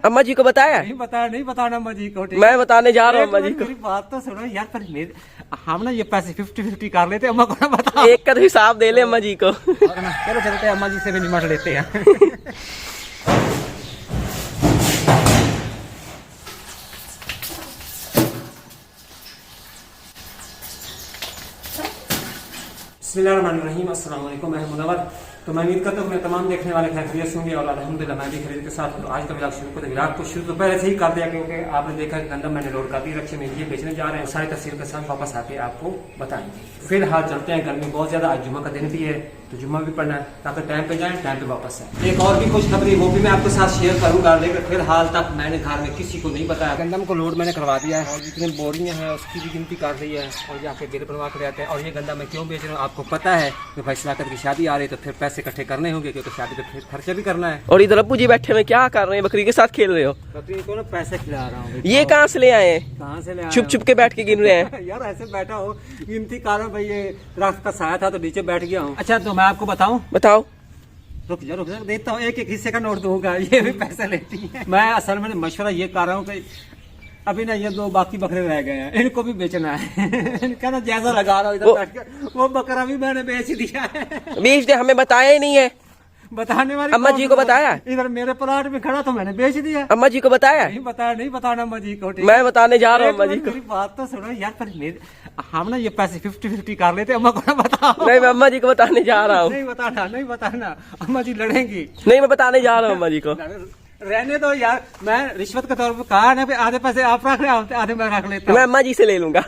अम्मा जी को बताया? नहीं बताना अम्मा जी को। मैं बताने जा रहा हूँ अम्मा जी को। मेरी बात तो सुनो यार, पर हम ना ये पैसे 50-50 कर लेते, अम्मा को ना बता। एक का तो हिसाब दे ले अम्मा जी को। चलो चलते हैं, अम्मा जी से भी निमट लेते हैं। बिस्मिल्लाहिर्रहमानिर्रहीम, अस्सलाम वालेकुम, मैं मुनव्वर। तो मैं उम्मीद करता हूँ मैं तमाम देखने वाले खैरियत होंगे और अल्हम्दुलिल्लाह मैं भी खरीद के साथ हूँ। तो आज का व्लॉग शुरू करते व्लॉग को शुरू तो पहले से ही कर दिया, क्योंकि आपने देखा कि गंदम मैंने लोड कर दी रखे में, ये बेचने जा रहे हैं। सारी तफसील के साथ वापस आके आपको बताएंगे। फिलहाल चलते हैं, गर्मी बहुत ज्यादा, आज जुम्मा का दिन भी है तो जुम्मा भी पढ़ना है, ताकि टाइम पे जाए टाइम पे वापस आए। एक और भी कुछ खबरी वो भी मैं आपके साथ शेयर करूंगा, लेकिन फिलहाल तक मैंने घर में किसी को नहीं बताया। गंदम को लोड मैंने करवा दिया है और जितनी बोरियां हैं उसकी भी गिनती कर दी है और जाके बिल बनवा कर आते हैं। और ये गंदम मैं क्यों बेच रहा हूँ आपको पता है कि भाई सदाकत की शादी आ रही है तो फिर पैसे इकट्ठे करने होंगे, क्योंकि शादी पे फिर खर्चा भी करना है। और इधर अब्बू जी बैठे हुए क्या कर रहे हैं? बकरी के साथ खेल रहे हो? बकरी को ना पैसे खिला रहा हूँ। ये कहाँ से ले आए हैं? कहाँ से ले आए? छुप छुप के बैठ के गिन रहे हैं। यार ऐसे बैठा हो, गिनती कर रहा हूँ भाई, ये दरख्त का साया था तो नीचे बैठ गया हूँ। अच्छा तो मैं आपको बताऊँ, बताओ। रुक जा देता हूँ, एक एक हिस्से का नोट दूंगा, ये भी पैसे लेती है। मैं असल में मशवरा ये कर रहा हूँ कि अभी ना ये दो बाकी बकरे रह गए हैं, इनको भी बेचना है। इनका ना जैसा लगा रहा हूँ इधर बैठ के, वो बकरा भी मैंने बेच दिया है। बेच दे, हमें बताया ही नहीं है। बताने वाली अम्मा जी को बताया? इधर मेरे प्लाट में खड़ा तो मैंने बेच दिया। अम्मा जी को बताया? नहीं बताना अम्मा जी को। मैं बताने जा रहा हूँ अम्मा जी को। मेरी बात तो सुनो यार, पर हम ना ये पैसे 50-50 कर लेते, अम्मा को ना बताओ। नहीं, मैं अम्मा जी को बताने जा रहा हूँ। नहीं बताना, अम्मा जी लड़ेंगी। नहीं, मैं बताने जा रहा हूँ अम्मा जी को। रहने दो यार, मैं रिश्वत के तौर पर कहा ना, आधे पैसे आप रख रहे हो, आधे मैं रख लेता हूँ। मैं अम्मा जी से ले लूंगा।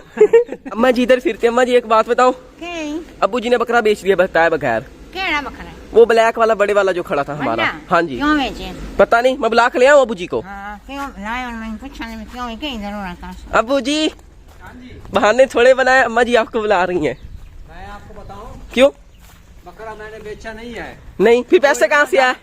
अम्मा जी इधर फिरते। अम्मा जी एक बात बताओ, अब्बू जी ने बकरा बेच दिया, बताया बगैर। केड़ा बकरा? वो ब्लैक वाला बड़े वाला जो खड़ा था हमारा। हाँ जी। क्यों बेचे? पता नहीं, मैं बुला के ले आऊँ अब्बू जी को। क्यों लाए? मैं पूछने में क्यों कहीं जरूरत है? अब्बू जी बहाने थोड़े बनाए, अम्मा जी आपको बुला रही हैं। मैं आपको बताऊं क्यों? बकरा मैंने बेचा नहीं है। नहीं, फिर पैसे कहाँ से आए?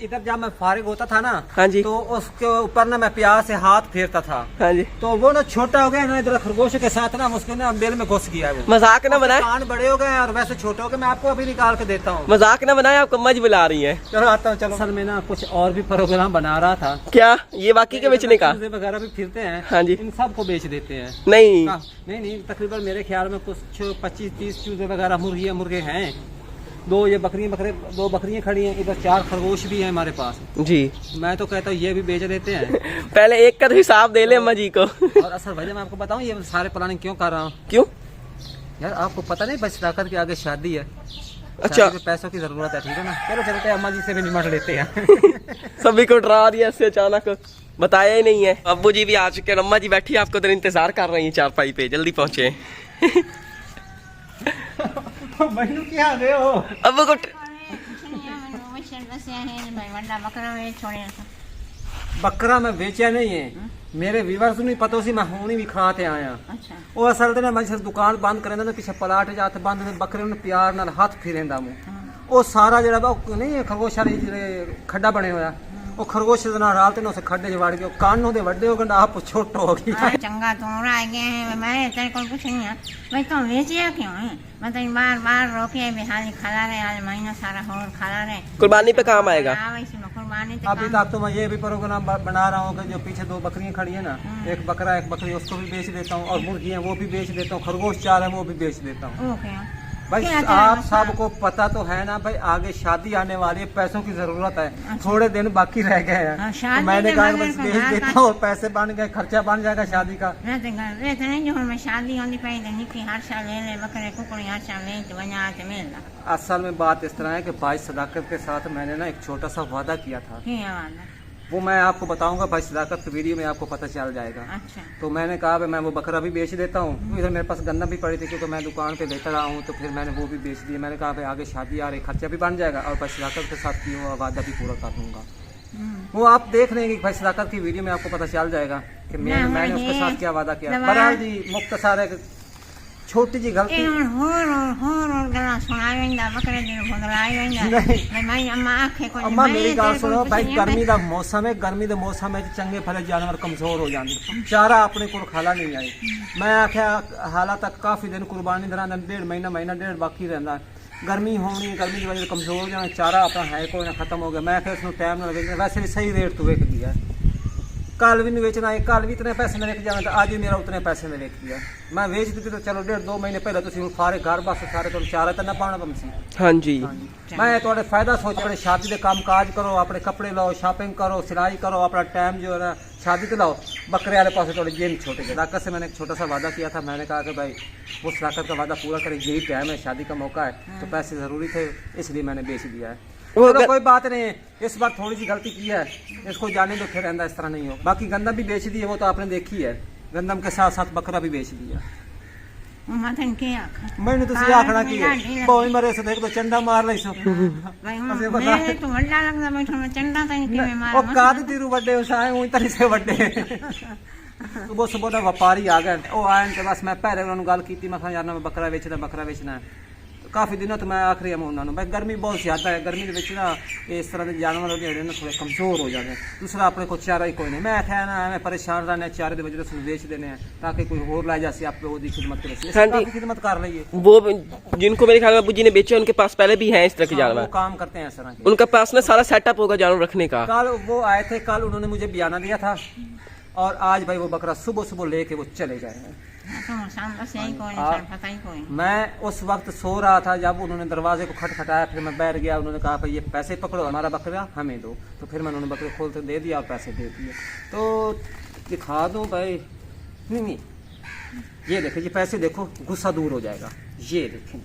इधर जब मैं फारिग होता था ना, हाँ जी, तो उसके ऊपर ना मैं प्यार से हाथ फेरता था। हाँ जी। तो वो ना छोटा हो गया ना, इधर खरगोश के साथ ना उसके ना बेल में घुस गया है। वो मजाक ना बनाए। कान बड़े हो गए और वैसे छोटे हो गए। मैं आपको अभी निकाल के देता हूँ। मजाक ना बनाए, आपको अम्मा जी बुला रही है। चलो आता हूँ। चलो, असल में ना कुछ और भी प्रोग्राम बना रहा था। क्या ये बाकी के बेचने का? वगैरह भी फिरते हैं। हाँ जी। इन सब को बेच देते हैं। नहीं, तकरीबन मेरे ख्याल में कुछ 25-30 चूजे वगैरह मुर्गे हैं। दो बकरियां खड़ी हैं, इधर 4 खरगोश भी हैं हमारे पास जी। मैं तो कहता हूँ ये भी बेच देते हैं। पहले एक का तो हिसाब दे ले अम्मा जी को। और असल वजह मैं आपको बताऊँ ये सारे प्लानिंग क्यों कर रहा हूँ। क्यों? यार आपको पता नहीं, बस सदाकत के आगे शादी है। अच्छा, पैसों की जरूरत है, ठीक है ना। चलो चलते हैं, अम्मा जी से भी निमट लेते हैं। सभी को डरा दिया ऐसे अचानक, बताया ही नहीं है। अब्बू जी भी आ चुके हैं, अम्मा जी बैठी आपको तो इंतजार कर रही है चारपाई पे, जल्दी पहुंचे। मैनू क्या दे हो अब्बू को बकरा मैं बेचा नहीं है। मेरे व्यूअर्स नहीं पता सी मैं हुणी भी खा ते आया। अच्छा। वो असल ते ना मैं जिस दुकान बंद करेंदा ना, पीछे पलाट जात बंद ने बकरे ने प्यार नाल हाथ फिरेंदा मु। वो सारा जरा नहीं खरगोश वाली खड्डा बने होया, वो खरगोश दे नाल रात ने उस खड्डे च वड़ गयो, कान दे वड्डे हो गए, आप छोटो हो गई। चंगा तू आ गया है, मैं तेरे को कुछ नहीं है। मैं तो बेचिया क्यों है? मैं तो बार रोके बिहारी खा रहे, आज महीना सारा और खा रहे। कुर्बानी पे काम आएगा। अभी तक तो मैं ये भी प्रोग्राम बना रहा हूँ कि जो पीछे 2 बकरियां खड़ी है ना, एक बकरा एक बकरी, उसको भी बेच देता हूँ, और मुर्गियाँ वो भी बेच देता हूँ, खरगोश 4 है वो भी बेच देता हूँ। भाई आप सबको पता तो है ना भाई, आगे शादी आने वाली है, पैसों की जरूरत है। अच्छा। थोड़े दिन बाकी रह गए हैं, तो मैंने कहा बस बेच देता हूँ और पैसे बन गए, खर्चा बन जाएगा शादी का। शादी होनी पड़ी हर साल ले बकरे कुकड़ी हर साल ले तो बना के मिल। असल में बात इस तरह है कि भाई सदाकत के साथ मैंने ना एक छोटा सा वादा किया था। वो मैं आपको बताऊंगा भाई सदाकत की वीडियो में आपको पता चल जाएगा। अच्छा। तो मैंने कहा मैं वो बकरा भी बेच देता हूँ। इधर मेरे पास गन्ना भी पड़ी थी, क्योंकि मैं दुकान पे लेता रहा हूँ, तो फिर मैंने वो भी बेच दिया। मैंने कहा भाई आगे शादी आ रही, खर्चा भी बन जाएगा और भाई सदाकत के साथ की हुआ वादा भी पूरा कर दूंगा। वो आप देख लेंगे भाई सदाकत की वीडियो में आपको पता चल जाएगा कि मैंने उसके साथ क्या वादा किया। बहरहाल जी मुख्तसर है, छोटी जी गलती। अम्मा मेरी गल सुनो भाई, गर्मी का मौसम है, गर्मी के मौसम में चंगे भले जानवर कमजोर हो जाते, चारा अपने को खाला नहीं आई। मैं आख्या हालात तक काफी दिन कुर्बानी दरा 1.5 महीना 1.5 बाकी रहना, गर्मी होनी, गर्मी की वजह से कमजोर हो जाना, चारा अपना है कोई ना खत्म हो गया। मैं आख्या इसमें टाइम ना लगे, वैसे भी सही रेट तो वेख दिया। कल भी नहीं बेचना है, कल भी इतने पैसे में लेके जाना था, आज भी मेरा उतने पैसे में लेके दिया। मैं बेच दी तो चलो 1.5-2 महीने पहले तुम सारे घर बस सारे तुम चाह रहे थे ना पाना बमसी। हाँ जी मैं थोड़े फायदा सोच अपने शादी के काम काज करो, अपने कपड़े लाओ, शॉपिंग करो, सिलाई करो, अपना टाइम जो है ना शादी के लाओ। बकरे वाले पास थोड़े जेन छोटे सदाकत से मैंने एक छोटा सा वादा किया था, मैंने कहा कि भाई वो सदाकत का वादा पूरा करें, यही टाइम है, शादी का मौका है, तो पैसे ज़रूरी थे इसलिए मैंने बेच दिया है। चलो कोई बात नहीं है, इस बार थोड़ी सी गलती की है, इसको जाने दो, फिर रहना इस तरह नहीं हो। बाकी गंदम भी बेच दी है, वो तो आपने देखी है, गंदम के साथ साथ बकरा भी बेच दिया। मथन किया मैंने तो आखना की कोई मरे से देख तो चंडा मार ली सो भाई मेरे तो वड्डा लगदा बैठो मैं चंडा ताई के में मारा ओ काद तीरू बड्डे उसाए उन तरी से बड्डे सुबह सुबह दा व्यापारी आ गए, ओ आए ते बस मैं पहले उन्होंने गल कीती, मैं कहा यार मैं बकरा बेचना है। काफ़ी दिनों तो मैं आखिरी है उन्होंने भाई गर्मी बहुत ज़्यादा है, गर्मी के ना इस तरह के जानवर होते ना थोड़े कमज़ोर हो जाते हैं। दूसरा अपने को चारा ही कोई नहीं, मैं आख्या ना मैं परेशान रहने चारे वजह से बेच देने हैं ताकि कोई होर ला जाए आप लोगों की खिदमत करे, खिदमत कर लीजिए। वो जिनको मेरे ख्याल में अब्बू जी ने बेचे उनके पास पहले भी हैं इस तरह के जानवर, वो काम करते हैं इस तरह के, उनका पास में सारा सेटअप होगा जानवर रखने का। कल वो आए थे, कल उन्होंने मुझे बयाना दिया था और आज भाई वो बकरा सुबह सुबह लेके वो चले गए हैं। मैं उस वक्त सो रहा था जब उन्होंने दरवाजे को खटखटाया, फिर मैं बैठ गया, उन्होंने कहा भाई ये पैसे पकड़ो, हमारा बकरा हमें दो, तो फिर मैंने उन्हें बकरे खोलते दे दिया और पैसे दे दिए। तो दिखा दो भाई, नहीं ये देखे, ये पैसे देखो, गुस्सा दूर हो जाएगा, ये देखें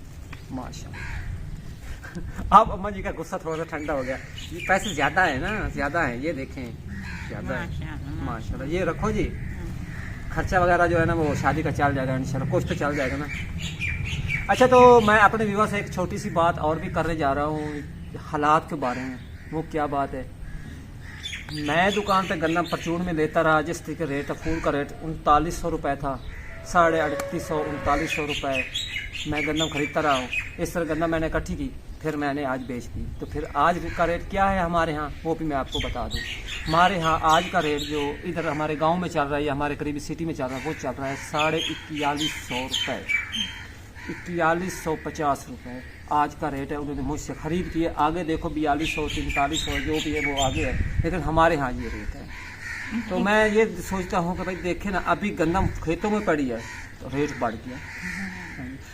माशाल्लाह। अब अम्मा जी का गुस्सा थोड़ा सा ठंडा हो गया, ये पैसे ज्यादा है ना, ज्यादा है, ये देखें ज्यादा है माशाल्लाह। ये रखो जी, खर्चा वगैरह जो है ना वो शादी का चल जाएगा इंशाल्लाह, कुछ तो चल जाएगा ना। अच्छा तो मैं अपने विवाह से एक छोटी सी बात और भी करने जा रहा हूँ हालात के बारे में। वो क्या बात है, मैं दुकान पे गन्ना परचून में लेता रहा, जिस तरीके रेट है, फूल का रेट 3900 रुपये था, 3850 3900 रुपये मैं गन्ना खरीदता रहा हूँ। इस तरह गन्ना मैंने इकट्ठी की, फिर मैंने आज बेच दी। तो फिर आज का रेट क्या है हमारे यहाँ, वो भी मैं आपको बता दूँ। हमारे यहाँ आज का रेट जो इधर हमारे गांव में चल रहा है या हमारे करीबी सिटी में चल रहा है, वो चल रहा है 4150 रुपये, 4150 रुपये आज का रेट है। उन्होंने मुझसे ख़रीद किए, आगे देखो 4200 4300 जो भी है वो आगे है, लेकिन हमारे यहाँ ये रेट है। तो मैं ये सोचता हूँ कि भाई देखें ना, अभी गन्ना खेतों में पड़ी है तो रेट बढ़ गया।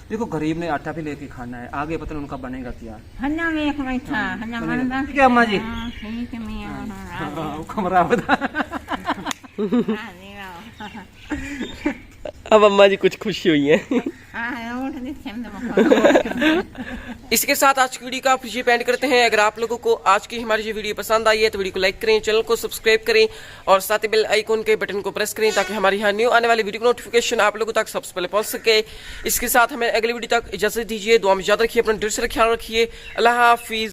देखो गरीब ने आटा भी लेके खाना है, आगे पता नहीं उनका बनेगा क्या। क्या अम्मा जी अब अम्मा जी कुछ खुशी हुई है। इसके साथ आज की वीडियो का आप ये एंड करते हैं। अगर आप लोगों को आज की हमारी ये वीडियो पसंद आई है तो वीडियो को लाइक करें, चैनल को सब्सक्राइब करें और साथ ही बेल आइकन के बटन को प्रेस करें ताकि हमारी यहाँ न्यू आने वाली वीडियो की नोटिफिकेशन आप लोगों तक सबसे पहले पहुंच सके। इसके साथ हमें अगली वीडियो तक इजाजत दीजिए, दुआ में याद रखिए, अपना दिल से ख्याल रखिए। अल्लाह हाफिज।